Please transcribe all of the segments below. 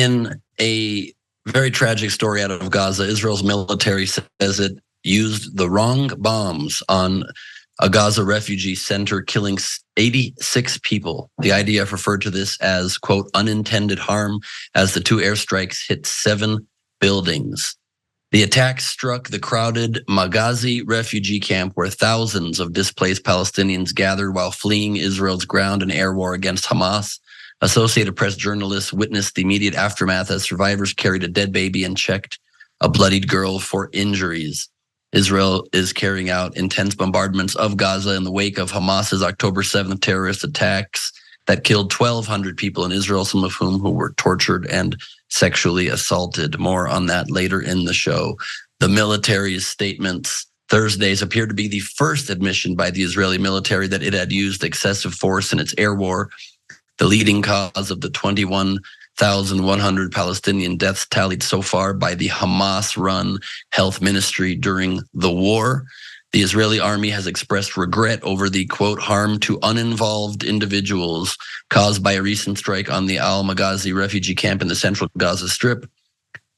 In a very tragic story out of Gaza, Israel's military says it used the wrong bombs on a Gaza refugee center, killing 86 people. The IDF referred to this as, quote, unintended harm, as the two airstrikes hit 7 buildings. The attack struck the crowded Maghazi refugee camp, where thousands of displaced Palestinians gathered while fleeing Israel's ground and air war against Hamas. Associated Press journalists witnessed the immediate aftermath as survivors carried a dead baby and checked a bloodied girl for injuries. Israel is carrying out intense bombardments of Gaza in the wake of Hamas's October 7th terrorist attacks that killed 1,200 people in Israel, some of whom who were tortured and sexually assaulted. More on that later in the show. The military's statements Thursdays appeared to be the first admission by the Israeli military that it had used excessive force in its air war, the leading cause of the 21,100 Palestinian deaths tallied so far by the Hamas-run health ministry during the war. The Israeli army has expressed regret over the, quote, harm to uninvolved individuals caused by a recent strike on the Al-Maghazi refugee camp in the central Gaza Strip.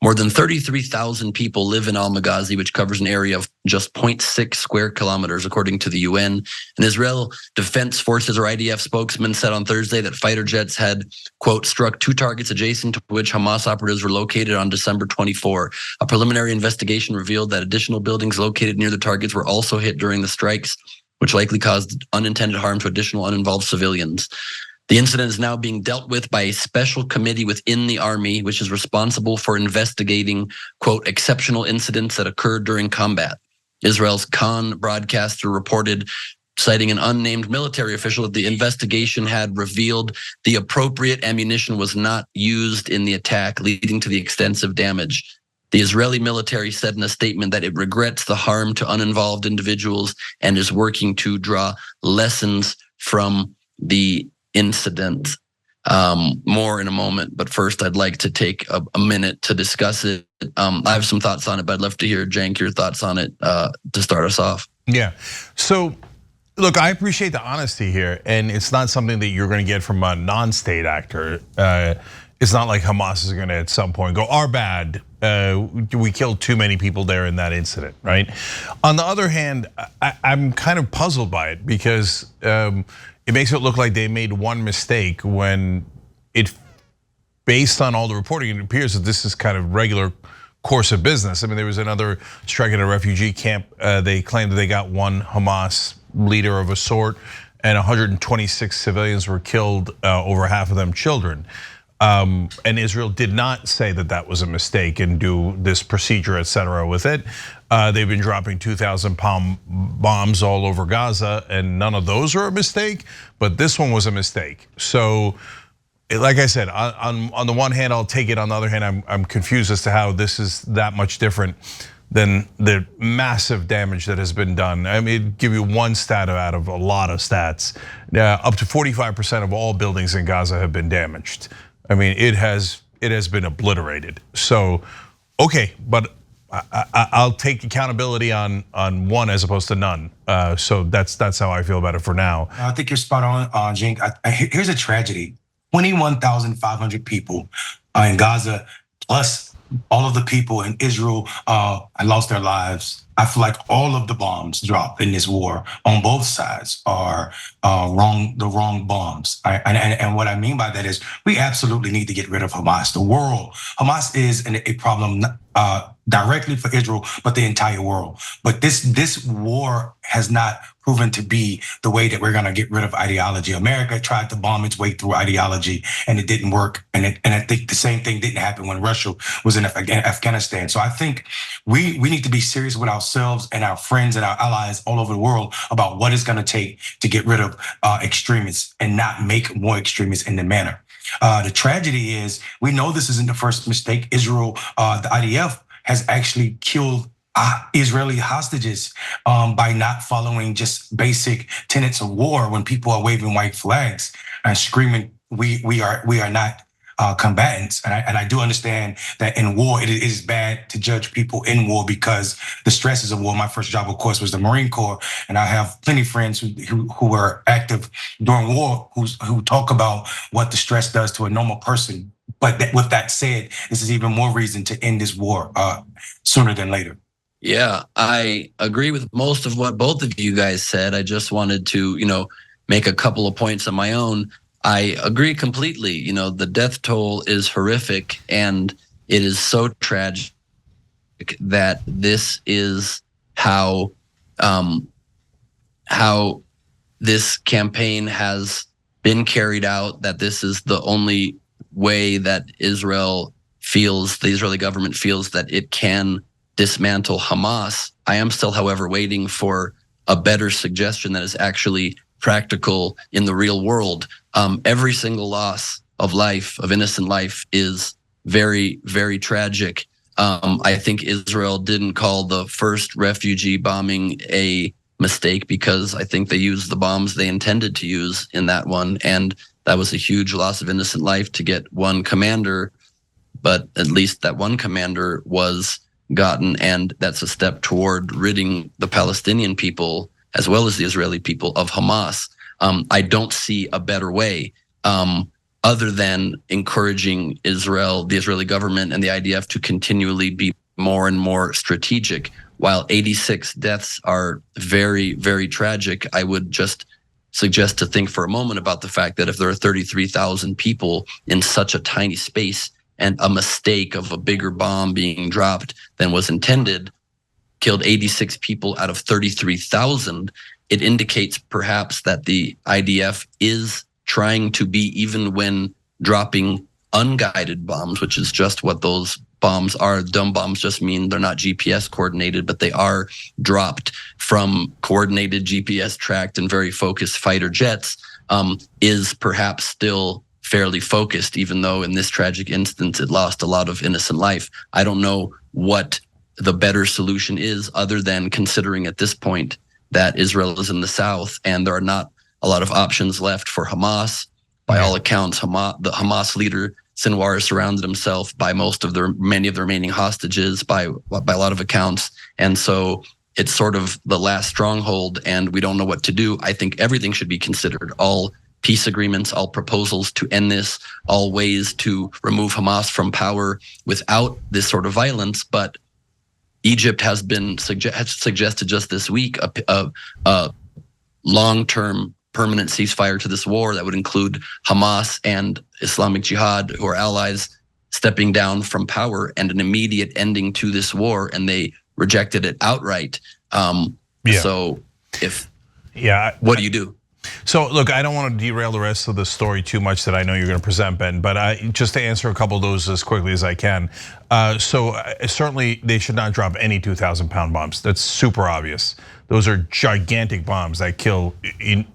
More than 33,000 people live in Al-Maghazi, which covers an area of just 0.6 square kilometers, according to the UN. An Israel Defense Forces, or IDF, spokesman said on Thursday that fighter jets had, quote, struck 2 targets adjacent to which Hamas operatives were located on December 24. A preliminary investigation revealed that additional buildings located near the targets were also hit during the strikes, which likely caused unintended harm to additional uninvolved civilians. The incident is now being dealt with by a special committee within the army, which is responsible for investigating, quote, exceptional incidents that occurred during combat. Israel's Khan broadcaster reported, citing an unnamed military official, that the investigation had revealed the appropriate ammunition was not used in the attack, leading to the extensive damage. The Israeli military said in a statement that it regrets the harm to uninvolved individuals and is working to draw lessons from the incident. More in a moment, but first I'd like to take a minute to discuss it. I have some thoughts on it, but I'd love to hear, Cenk, your thoughts on it to start us off. Yeah, so look, I appreciate the honesty here, and it's not something that you're gonna get from a non-state actor. It's not like Hamas is gonna at some point go, our bad, we killed too many people there in that incident, right? On the other hand, I'm kind of puzzled by it because it makes it look like they made one mistake when it, based on all the reporting, it appears that this is kind of regular course of business. I mean, there was another strike at a refugee camp. They claimed that they got one Hamas leader of a sort, and 126 civilians were killed, over half of them children. And Israel did not say that that was a mistake and do this procedure, et cetera, with it. They've been dropping 2,000 pound bombs all over Gaza, and none of those are a mistake, but this one was a mistake. So, like I said, on the one hand, I'll take it. On the other hand, I'm confused as to how this is that much different than the massive damage that has been done. I mean, give you one stat out of a lot of stats. Up to 45% of all buildings in Gaza have been damaged. I mean, it has been obliterated. So, okay, but I'll take accountability on one as opposed to none. So that's how I feel about it for now. I think you're spot on, Cenk. Here's a tragedy: 21,500 people in Gaza, plus all of the people in Israel lost their lives. I feel like all of the bombs dropped in this war on both sides are the wrong bombs. And what I mean by that is we absolutely need to get rid of Hamas. Hamas is a problem directly for Israel, but the entire world. But this war has not proven to be the way that we're gonna get rid of ideology. America tried to bomb its way through ideology and it didn't work. And I think the same thing didn't happen when Russia was in Afghanistan. So I think we need to be serious with ourselves and our friends and our allies all over the world about what it's gonna take to get rid of extremists and not make more extremists in the manner. The tragedy is, we know this isn't the first mistake. Israel, the IDF has actually killed Israeli hostages by not following just basic tenets of war when people are waving white flags and screaming, we are not combatants. And I do understand that in war, it is bad to judge people in war because the stresses of war. My first job, of course, was the Marine Corps. And I have plenty of friends who were active during war who talk about what the stress does to a normal person But with that said, this is even more reason to end this war sooner than later. Yeah, I agree with most of what both of you guys said. I just wanted to, make a couple of points of my own. I agree completely. The death toll is horrific, and it is so tragic that this is how this campaign has been carried out, that this is the only way that the Israeli government feels that it can dismantle Hamas. I am still, however, waiting for a better suggestion that is actually practical in the real world. Every single loss of life, of innocent life, is very, very tragic. I think Israel didn't call the first refugee bombing a mistake, because I think they used the bombs they intended to use in that one, and that was a huge loss of innocent life to get one commander, but at least that one commander was gotten, and that's a step toward ridding the Palestinian people as well as the Israeli people of Hamas. I don't see a better way other than encouraging Israel, the Israeli government, and the IDF to continually be more and more strategic. While 86 deaths are very, very tragic, I would just suggest to think for a moment about the fact that if there are 33,000 people in such a tiny space, and a mistake of a bigger bomb being dropped than was intended killed 86 people out of 33,000, it indicates perhaps that the IDF is trying to be, even when dropping unguided bombs, which is just what those bombs are. Dumb bombs just mean they're not GPS coordinated, but they are dropped from coordinated, GPS tracked, and very focused fighter jets, is perhaps still fairly focused, even though in this tragic instance it lost a lot of innocent life. I don't know what the better solution is, other than considering at this point that Israel is in the south and there are not a lot of options left for Hamas. By all accounts, the Hamas leader Sinwar has surrounded himself by many of the remaining hostages by a lot of accounts, and so it's sort of the last stronghold, and we don't know what to do. I think everything should be considered: all peace agreements, all proposals to end this, all ways to remove Hamas from power without this sort of violence. But Egypt has suggested just this week a long-term permanent ceasefire to this war that would include Hamas and Islamic Jihad, who are allies, stepping down from power, and an immediate ending to this war, and they rejected it outright. So what do you do? So look, I don't want to derail the rest of the story too much that I know you're going to present, Ben, but just to answer a couple of those as quickly as I can. Certainly they should not drop any 2,000-pound bombs. That's super obvious. Those are gigantic bombs that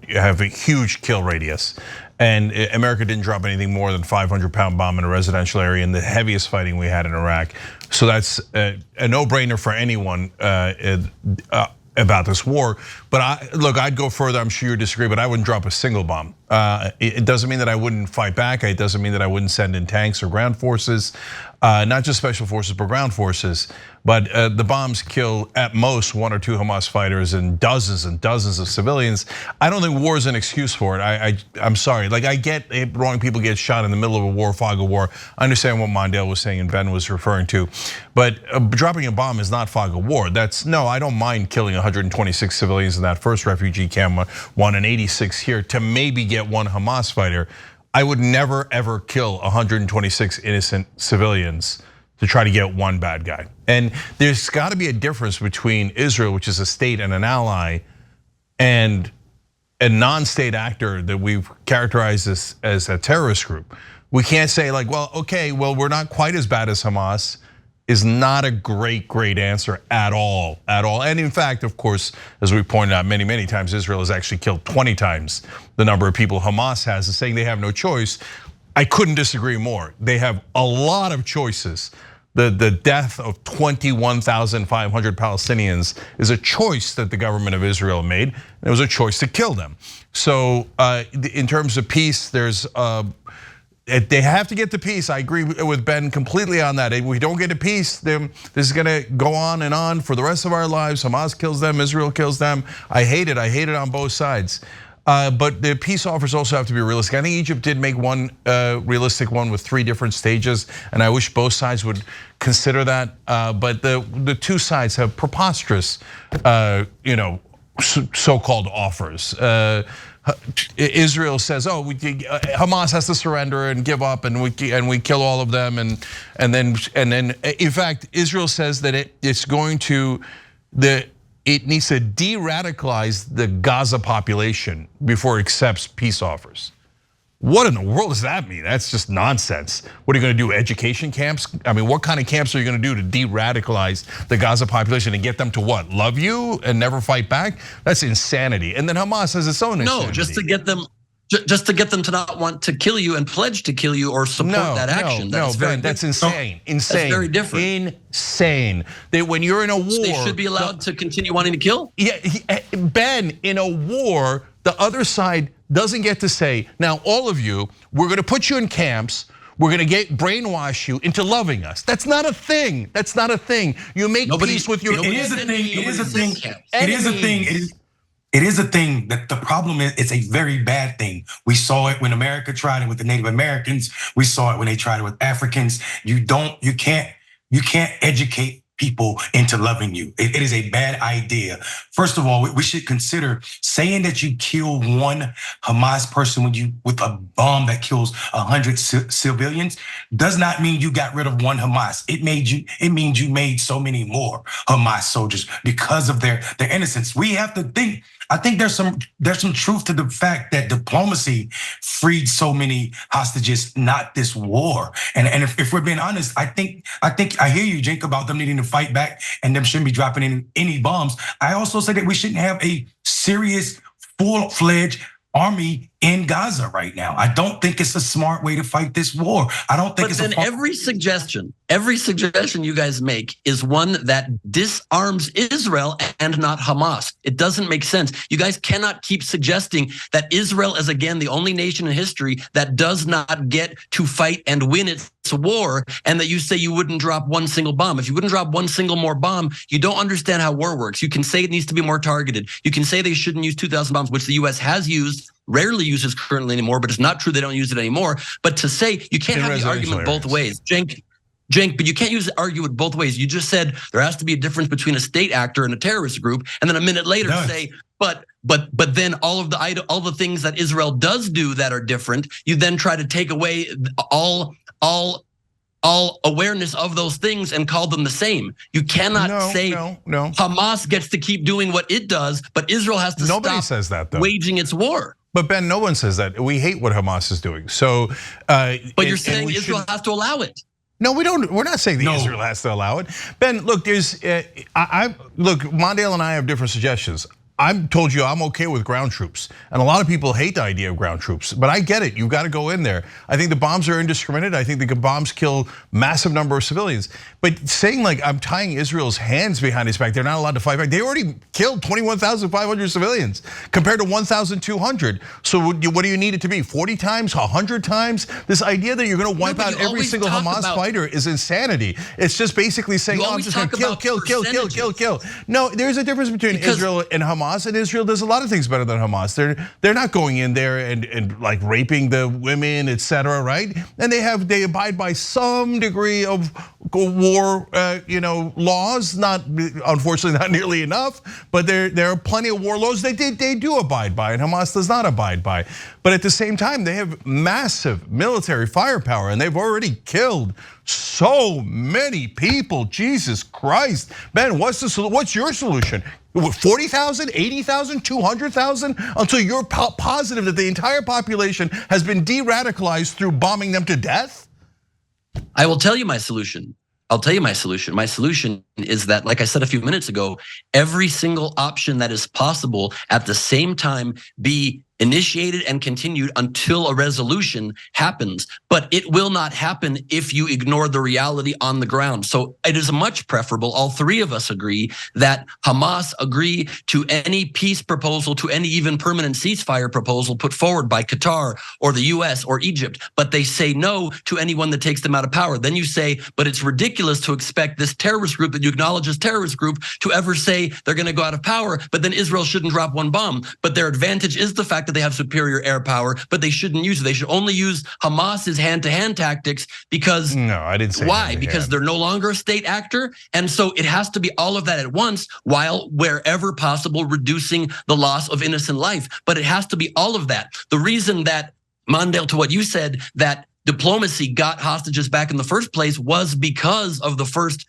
have a huge kill radius. And America didn't drop anything more than 500-pound bomb in a residential area in the heaviest fighting we had in Iraq. So that's a no-brainer for anyone about this war. But I'd go further. I'm sure you disagree, but I wouldn't drop a single bomb. It doesn't mean that I wouldn't fight back. It doesn't mean that I wouldn't send in tanks or ground forces, not just special forces, but ground forces. But the bombs kill at most 1 or 2 Hamas fighters and dozens of civilians. I don't think war is an excuse for it. I'm sorry. Like, I get it wrong. People get shot in the middle of a war, fog of war. I understand what Mondale was saying and Ben was referring to. But dropping a bomb is not fog of war. I don't mind killing 126 civilians in that first refugee camp, 1 and 86 here, to maybe get 1 Hamas fighter. I would never ever kill 126 innocent civilians to try to get 1 bad guy. And there's got to be a difference between Israel, which is a state and an ally, and a non-state actor that we've characterized as a terrorist group. We can't say like, we're not quite as bad as Hamas, is not a great answer at all. And in fact, of course, as we pointed out many times, Israel has actually killed 20 times the number of people Hamas has, and saying they have no choice. I couldn't disagree more. They have a lot of choices. The death of 21,500 Palestinians is a choice that the government of Israel made. It was a choice to kill them. So in terms of peace, they have to get to peace. I agree with Ben completely on that. If we don't get to peace, then this is gonna go on and on for the rest of our lives. Hamas kills them, Israel kills them. I hate it on both sides. But the peace offers also have to be realistic. I think Egypt did make one realistic one with 3 different stages, and I wish both sides would consider that. But the 2 sides have preposterous, so-called offers. Israel says, "Oh, Hamas has to surrender and give up, and we kill all of them," and then in fact, Israel says that it needs to de-radicalize the Gaza population before it accepts peace offers. What in the world does that mean? That's just nonsense. What are you going to do? Education camps? I mean, what kind of camps are you going to do to de-radicalize the Gaza population and get them to what? Love you and never fight back? That's insanity. And then Hamas has its own insanity. No, just to get them to not want to kill you and pledge to kill you or support that action. No, Ben, that's insane. Insane. That's very different. Insane. When you're in a war, they should be allowed to continue wanting to kill. Yeah, Ben, in a war, the other side doesn't get to say, now all of you, we're going to put you in camps. We're going to brainwash you into loving us. That's not a thing. That's not a thing. You make peace with your. It is a thing. It is a thing. It is a thing. It is a thing that the problem is, it's a very bad thing. We saw it when America tried it with the Native Americans. We saw it when they tried it with Africans. You can't educate people into loving you. It is a bad idea. First of all, we should consider saying that you kill one Hamas person with a bomb that kills 100 civilians does not mean you got rid of one Hamas. It means you made so many more Hamas soldiers because of their innocence. We have to think. I think there's some truth to the fact that diplomacy freed so many hostages, not this war. And if we're being honest, I think I hear you, Jake, about them needing to fight back and them shouldn't be dropping in any bombs. I also say that we shouldn't have a serious, full-fledged army in Gaza right now. I don't think it's a smart way to fight this war. I don't think it's. But then every suggestion you guys make is one that disarms Israel and not Hamas. It doesn't make sense. You guys cannot keep suggesting that Israel is again the only nation in history that does not get to fight and win its war, and that you say you wouldn't drop one single bomb. If you wouldn't drop one single more bomb, you don't understand how war works. You can say it needs to be more targeted. You can say they shouldn't use 2,000 bombs, which the US has used, rarely uses currently anymore, but it's not true they don't use it anymore. But to say you can't have the argument both ways, Cenk, but you can't argue it both ways. You just said there has to be a difference between a state actor and a terrorist group, and then a minute later say, but then all the things that Israel does do that are different, you then try to take away all awareness of those things and call them the same. You cannot say Hamas gets to keep doing what it does, but Israel has to stop waging its war. But Ben, no one says that. We hate what Hamas is doing. So, but you're saying Israel has to allow it. No, we don't. We're not saying that Israel has to allow it. Ben, look, look, Mondale and I have different suggestions. I've told you I'm okay with ground troops, and a lot of people hate the idea of ground troops, but I get it. You've got to go in there. I think the bombs are indiscriminate. I think the bombs kill massive number of civilians. But saying like I'm tying Israel's hands behind its back, they're not allowed to fight back. They already killed 21,500 civilians compared to 1,200. So what do you need it to be? 40 times, 100 times? This idea that you're going to wipe out every single Hamas fighter is insanity. It's just basically saying, oh, I'm just going to kill. No, there's a difference between Israel and Hamas. And Israel does a lot of things better than Hamas. They're not going in there and like raping the women, etc. Right? And they abide by some degree of war, laws. Not unfortunately not nearly enough, but there are plenty of war laws they do abide by, and Hamas does not abide by. But at the same time, they have massive military firepower, and they've already killed so many people. Jesus Christ, Ben, what's your solution? 40,000, 80,000, 200,000 until you're positive that the entire population has been de-radicalized through bombing them to death? I will tell you my solution. My solution is that, like I said a few minutes ago, every single option that is possible at the same time be initiated and continued until a resolution happens. But it will not happen if you ignore the reality on the ground. So it is much preferable, all three of us agree, that Hamas agree to any peace proposal, to any even permanent ceasefire proposal put forward by Qatar or the US or Egypt, but they say no to anyone that takes them out of power. Then you say, but it's ridiculous to expect this terrorist group that you you acknowledge as terrorist group to ever say they're going to go out of power, but then Israel shouldn't drop one bomb. But their advantage is the fact that they have superior air power, but they shouldn't use it. They should only use Hamas's hand-to-hand tactics because no, I didn't say why? Because they're no longer a state actor. And so it has to be all of that at once, while wherever possible, reducing the loss of innocent life. But it has to be all of that. The reason that, Mondale, to what you said, that diplomacy got hostages back in the first place was because of the first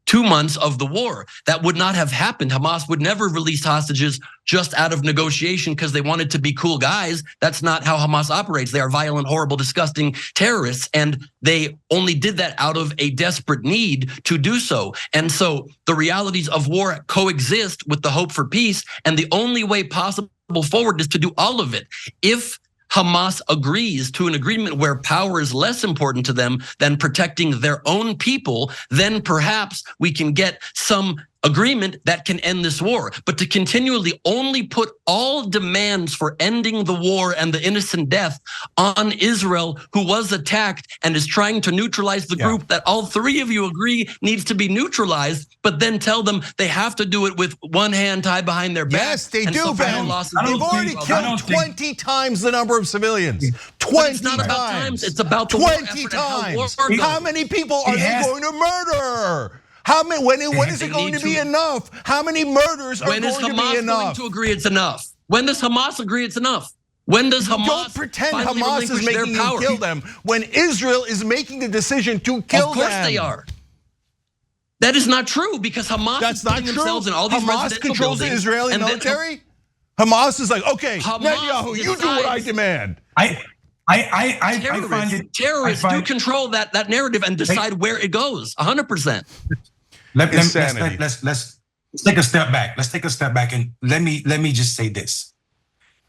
2 months of the war. That would not have happened. Hamas would never release hostages just out of negotiation because they wanted to be cool guys. That's not how Hamas operates. They are violent, horrible, disgusting terrorists, and they only did that out of a desperate need to do so. And so the realities of war coexist with the hope for peace, and the only way possible forward is to do all of it. If Hamas agrees to an agreement where power is less important to them than protecting their own people, then perhaps we can get some agreement that can end this war. But to continually only put all demands for ending the war and the innocent death on Israel, who was attacked and is trying to neutralize the group that all three of you agree needs to be neutralized, but then tell them they have to do it with one hand tied behind their back. Yes, they do, Ben. They've already killed 20 times the number of civilians. 20 it's not about times. It's about the 20 times. How many people are they going to murder? How many? When is it going to be enough? How many murders are going to be enough? When is Hamas going to agree it's enough? When does Hamas agree it's enough? When does Hamas? Don't pretend Hamas is making you kill them when Israel is making the decision to kill them. Of course they are. That is not true because Hamas That's is not putting true. themselves in all these Hamas controls the Israeli military. Hamas is like, okay, Netanyahu, you do what I demand. I find it. Terrorists do control that narrative and decide where it goes. 100%. Let's take a step back. Let's take a step back and let me just say this.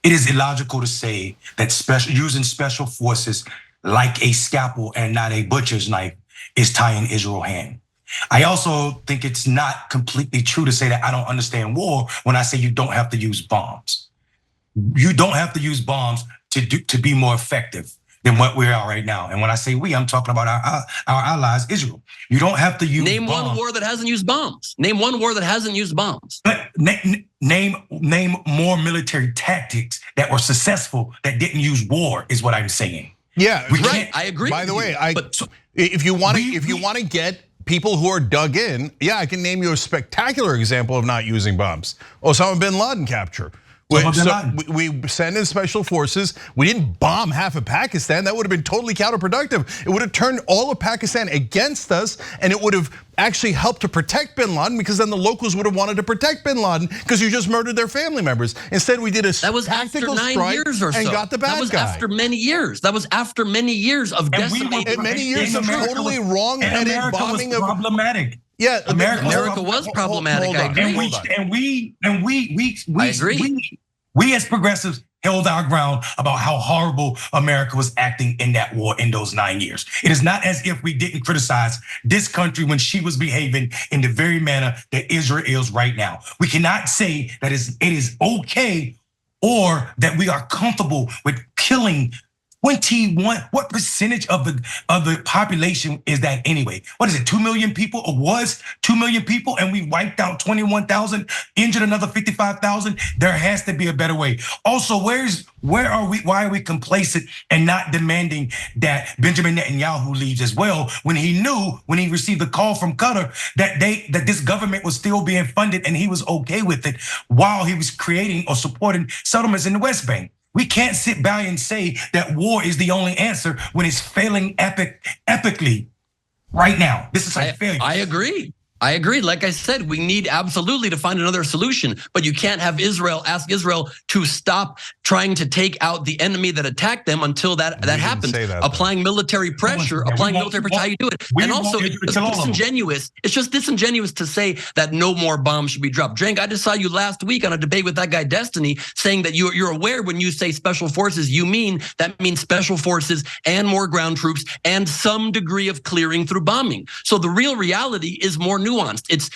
It is illogical to say that using special forces like a scalpel and not a butcher's knife is tying Israel's hand. I also think it's not completely true to say that I don't understand war when I say you don't have to use bombs. You don't have to use bombs to be more effective than what we are right now. And when I say we, I'm talking about our allies, Israel. You don't have to use Name bombs. one war that hasn't used bombs. Name one war that hasn't used bombs. Name more military tactics that were successful that didn't use war is what I'm saying. Yeah, right. I agree. By the way, if you want to get people who are dug in, yeah, I can name you a spectacular example of not using bombs. Osama bin Laden capture. We send in special forces. We didn't bomb half of Pakistan. That would have been totally counterproductive. It would have turned all of Pakistan against us, and it would have actually helped to protect bin Laden, because then the locals would have wanted to protect bin Laden because you just murdered their family members. Instead, we did a tactical strike and got the bad guy. That was after many years. That was after many years of decimating. And many years of totally wrong-headed bombing of problematic. Yeah, America was problematic. I agree. I agree. We as progressives held our ground about how horrible America was acting in that war in those 9 years. It is not as if we didn't criticize this country when she was behaving in the very manner that Israel is right now. We cannot say that it is okay or that we are comfortable with killing 21. What percentage of the population is that anyway? What is it? 2 million people, or was 2 million people, and we wiped out 21,000, injured another 55,000. There has to be a better way. Also, why are we complacent and not demanding that Benjamin Netanyahu leaves as well, when he knew, when he received the call from Qatar, that this government was still being funded and he was okay with it while he was creating or supporting settlements in the West Bank? We can't sit by and say that war is the only answer when it's failing epically right now. This is a failure. I agree. Like I said, we need absolutely to find another solution, but you can't have ask Israel to stop trying to take out the enemy that attacked them until that happens. Applying military pressure, how you do it. And also, it's disingenuous. It's just disingenuous to say that no more bombs should be dropped. Cenk, I just saw you last week on a debate with that guy Destiny saying that you're aware when you say special forces, that means special forces and more ground troops and some degree of clearing through bombing. So the real reality is more nuanced.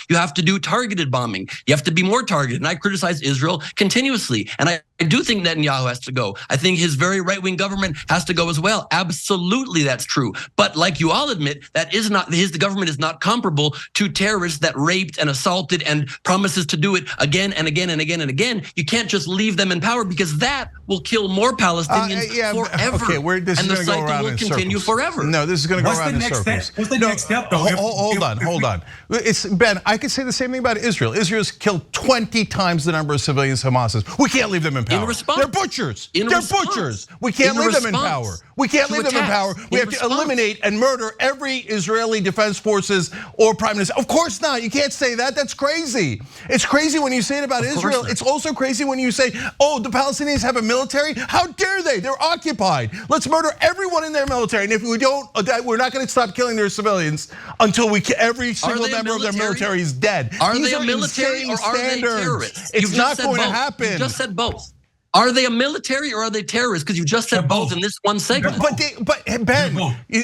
You have to do targeted bombing. You have to be more targeted. And I criticize Israel continuously. And I do think Netanyahu has to go. I think his very right-wing government has to go as well. Absolutely, that's true. But like you all admit, that is not the government is not comparable to terrorists that raped and assaulted and promises to do it again and again and again and again. You can't just leave them in power because that will kill more Palestinians forever. Okay, this and is the going to go around cycle will continue forever. No, this is going to go around in circles. What's the next step, though? Hold on. It's Ben. I could say the same thing about Israel. Israel's killed 20 times the number of civilians Hamas is. We can't leave them in power. In response, they're butchers. Butchers. We can't leave them in power. We can't leave them in power. We have to eliminate and murder every Israeli defense forces or prime minister. Of course not. You can't say that. That's crazy. It's crazy when you say it about Israel. It's also crazy when you say, oh, the Palestinians have a military. How dare they? They're occupied. Let's murder everyone in their military. And if we don't, we're not going to stop killing their civilians until every single member of their military is dead. Are they a military or are they terrorists? It's not going to happen. You just said both. Are they a military or are they terrorists? Because you just said both in this one segment. But Ben,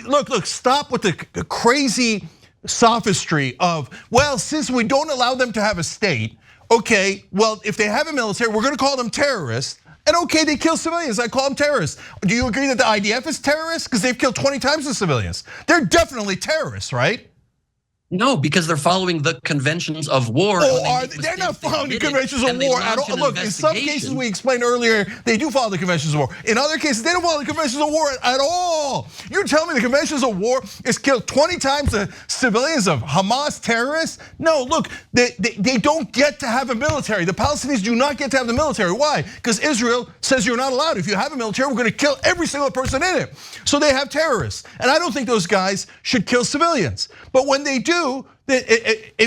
look, stop with the crazy sophistry of, well, since we don't allow them to have a state, okay, well, if they have a military, we're gonna call them terrorists. And okay, they kill civilians, I call them terrorists. Do you agree that the IDF is terrorists? Because they've killed 20 times the civilians. They're definitely terrorists, right? No, because they're following the conventions of war. Oh, they're not following the conventions of war at all. Look, in some cases we explained earlier, they do follow the conventions of war. In other cases, they don't follow the conventions of war at all. You're telling me the conventions of war is killed 20 times the civilians of Hamas terrorists? No, look, they don't get to have a military. The Palestinians do not get to have the military. Why? Because Israel says you're not allowed. If you have a military, we're gonna kill every single person in it. So they have terrorists. And I don't think those guys should kill civilians. But when they do,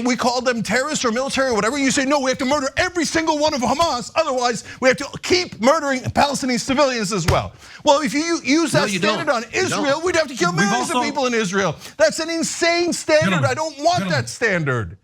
we call them terrorists or military or whatever. You say, no, we have to murder every single one of Hamas. Otherwise, we have to keep murdering Palestinian civilians as well. Well, if you use that standard on Israel, we'd have to kill millions of people in Israel. That's an insane standard. I don't want that standard.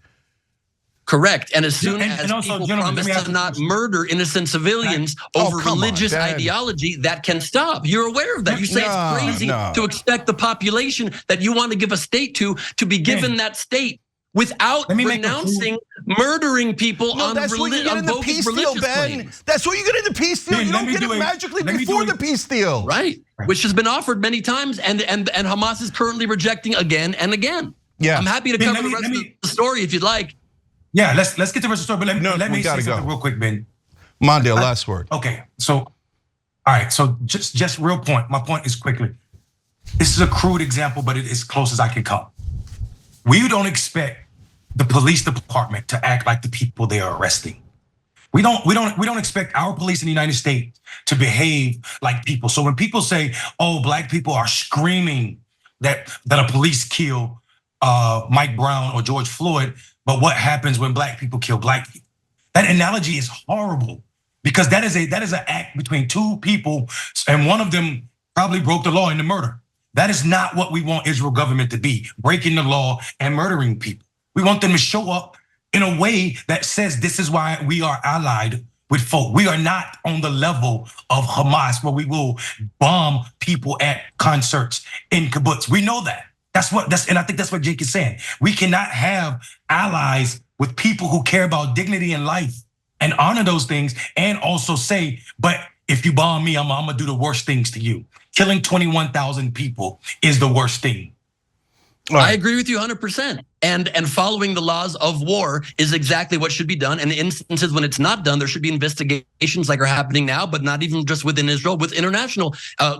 Correct, and as soon as people promise to not murder innocent civilians over religious ideology, that can stop. You're aware of that. You say it's crazy to expect the population that you want to give a state to be given that state without renouncing murdering people on bogus religious claims. That's what you get in the peace deal. You don't get it magically before the peace deal. Right, which has been offered many times, and Hamas is currently rejecting again and again. Yeah, I'm happy to cover the rest of the story if you'd like. Yeah, let's get to the rest of the story, but let me say something real quick, Ben. Mondale, last word. Okay, so, all right, so just real point. My point is quickly. This is a crude example, but it is close as I can come. We don't expect the police department to act like the people they are arresting. We don't expect our police in the United States to behave like people. So when people say, "Oh, black people are screaming that a police kill Mike Brown or George Floyd," but what happens when black people kill black people? That analogy is horrible because that is an act between two people, and one of them probably broke the law in the murder. That is not what we want Israel government to be, breaking the law and murdering people. We want them to show up in a way that says this is why we are allied with folk. We are not on the level of Hamas where we will bomb people at concerts in kibbutz. We know that. And I think that's what Jake is saying. We cannot have allies with people who care about dignity and life and honor those things, and also say, but if you bomb me, I'm gonna do the worst things to you. Killing 21,000 people is the worst thing. I agree with you 100%. And following the laws of war is exactly what should be done. And in instances when it's not done, there should be investigations like are happening now, but not even just within Israel, with international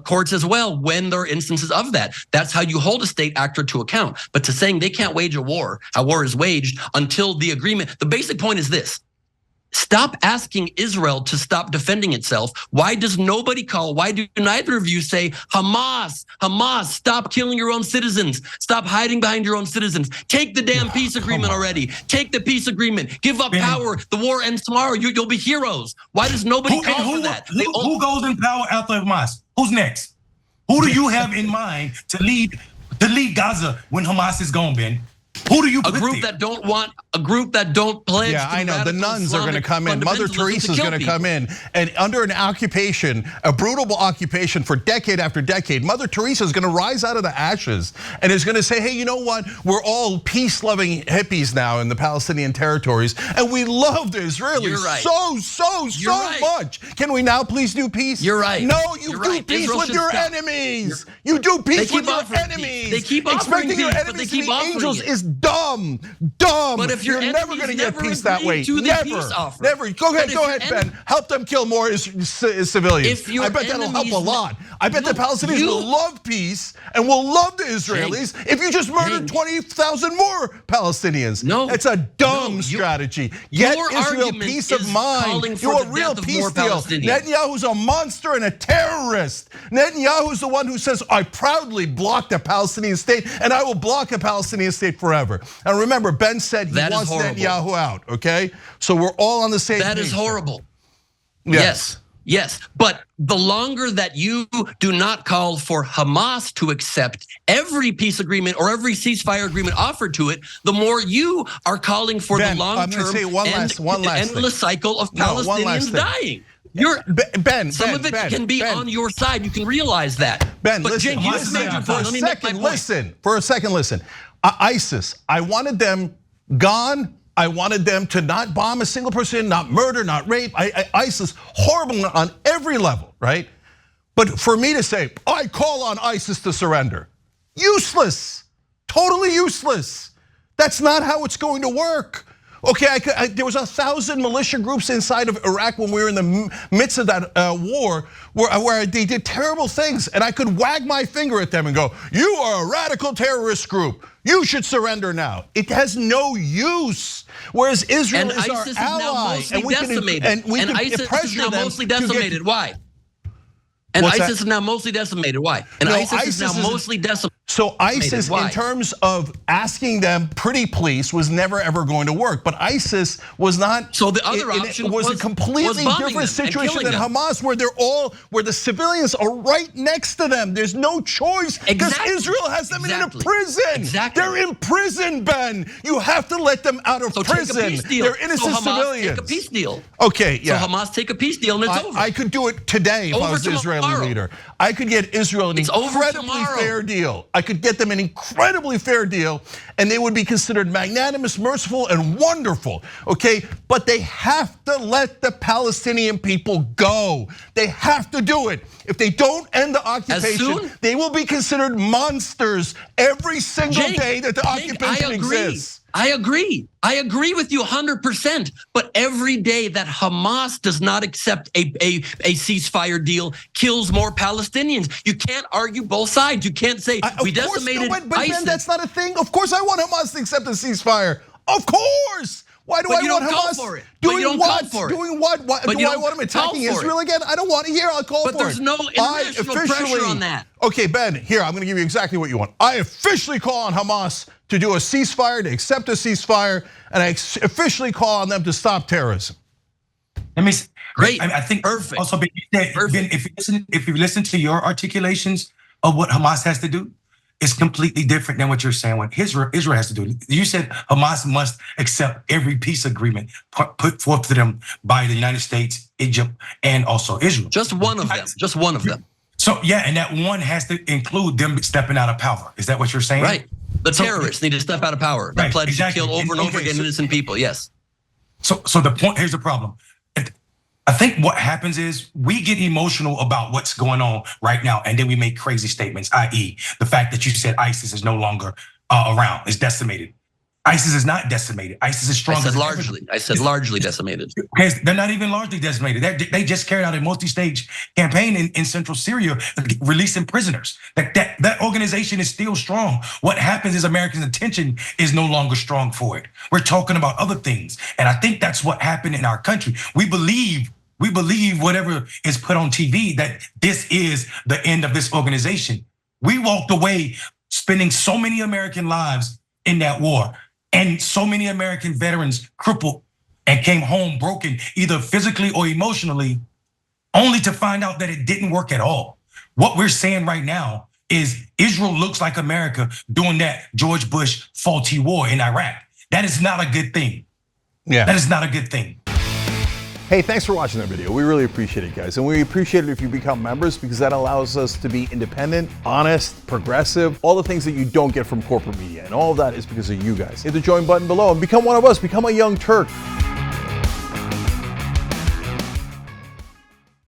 courts as well, when there are instances of that. That's how you hold a state actor to account. But to saying they can't wage a war is waged until the agreement, the basic point is this. Stop asking Israel to stop defending itself. Why does nobody call? Why do neither of you say, Hamas, stop killing your own citizens. Stop hiding behind your own citizens. Take the damn peace agreement already. Take the peace agreement. Give up power. The war ends tomorrow. You'll be heroes. Why does nobody call for that? Who goes in power after Hamas? Who's next? Who do you have in mind to lead Gaza when Hamas is gone, Ben? Who do you put a group there? that don't pledge? Yeah, I know. The nuns are going to come in. Mother Teresa is going to come in, and under an occupation, a brutal occupation for decade after decade, Mother Teresa is going to rise out of the ashes and is going to say, hey, you know what? We're all peace-loving hippies now in the Palestinian territories, and we love the Israelis so much. Can we now please do peace? You're right. No, you do peace with your enemies. You do peace with your enemies. They keep expecting your peace, enemies to be angels is dumb. But if you're never going to get peace that way. Never. Go ahead, Ben. Help them kill more civilians. I bet that'll help a lot. I bet the Palestinians will love peace and will love the Israelis if you just murdered 20,000 more Palestinians. No, it's a dumb strategy. Get Israel peace of mind. You're a real peace deal. Netanyahu's a monster and a terrorist. Netanyahu's the one who says, I proudly blocked a Palestinian state and I will block a Palestinian state forever. And remember, Ben said he wants Netanyahu out, okay? So we're all on the same page. That is horrible. Yes, but the longer that you do not call for Hamas to accept every peace agreement or every ceasefire agreement offered to it, the more you are calling for the long-term endless cycle of Palestinians dying. Some of it can be on your side. You can realize that. Ben, but listen, for a second, listen. ISIS, I wanted them gone. I wanted them to not bomb a single person, not murder, not rape. ISIS, horrible on every level, right? But for me to say, I call on ISIS to surrender, useless, totally useless. That's not how it's going to work. Okay, there was 1,000 militia groups inside of Iraq when we were in the midst of that war where they did terrible things, and I could wag my finger at them and go, you are a radical terrorist group. You should surrender now. It has no use. Whereas Israel is our ally, and we can ISIS is now mostly decimated. Why? And ISIS is now mostly decimated. Why? And ISIS is now mostly decimated. So ISIS, in terms of asking them pretty please, was never ever going to work. But ISIS was not. So the other option was a completely different situation than Hamas, where where the civilians are right next to them. There's no choice because Israel has them in a prison. They're in prison, Ben. You have to let them out of prison. Take a peace deal. They're innocent civilians. Take a peace deal. Okay, yeah. So Hamas take a peace deal and it's over. I could do it today if I was the Israeli leader. I could get Israel an incredibly fair deal. I could get them an incredibly fair deal, and they would be considered magnanimous, merciful, and wonderful, okay? But they have to let the Palestinian people go. They have to do it. If they don't end the occupation, they will be considered monsters every single day that the occupation exists. I agree with you 100%. But every day that Hamas does not accept a ceasefire deal kills more Palestinians. You can't argue both sides. You can't say we decimated ISIS. But Ben, that's not a thing. Of course I want Hamas to accept a ceasefire. Of course. Why do I want Hamas doing what? Doing what? Do I want them attacking Israel again? I don't want it. Here, I'll call for it. But there's no international pressure on that. Okay, Ben, here, I'm gonna give you exactly what you want. I officially call on Hamas to do a ceasefire, to accept a ceasefire, and I officially call on them to stop terrorism. Great. I think perfect. Also, Ben, if you listen to your articulations of what Hamas has to do, it's completely different than what you're saying. What Israel has to do. You said Hamas must accept every peace agreement put forth to them by the United States, Egypt, and also Israel. Just one of them. Just one of them. So yeah, and that one has to include them stepping out of power. Is that what you're saying? Right. The terrorists need to step out of power. That pledge to kill over and over again innocent people. Yes. So the point, here's the problem. I think what happens is we get emotional about what's going on right now, and then we make crazy statements, i.e. the fact that you said ISIS is no longer around, is decimated. ISIS is not decimated. ISIS is strong. I said largely decimated. They're not even largely decimated. They just carried out a multi-stage campaign in central Syria, releasing prisoners. That organization is still strong. What happens is Americans' attention is no longer strong for it. We're talking about other things. And I think that's what happened in our country. We believe whatever is put on TV, that this is the end of this organization. We walked away spending so many American lives in that war, and so many American veterans crippled and came home broken, either physically or emotionally, only to find out that it didn't work at all. What we're saying right now is Israel looks like America doing that George Bush faulty war in Iraq. That is not a good thing. Yeah. That is not a good thing. Hey, thanks for watching that video. We really appreciate it, guys. And we appreciate it if you become members, because that allows us to be independent, honest, progressive, all the things that you don't get from corporate media. And all of that is because of you guys. Hit the join button below and become one of us. Become a Young Turk.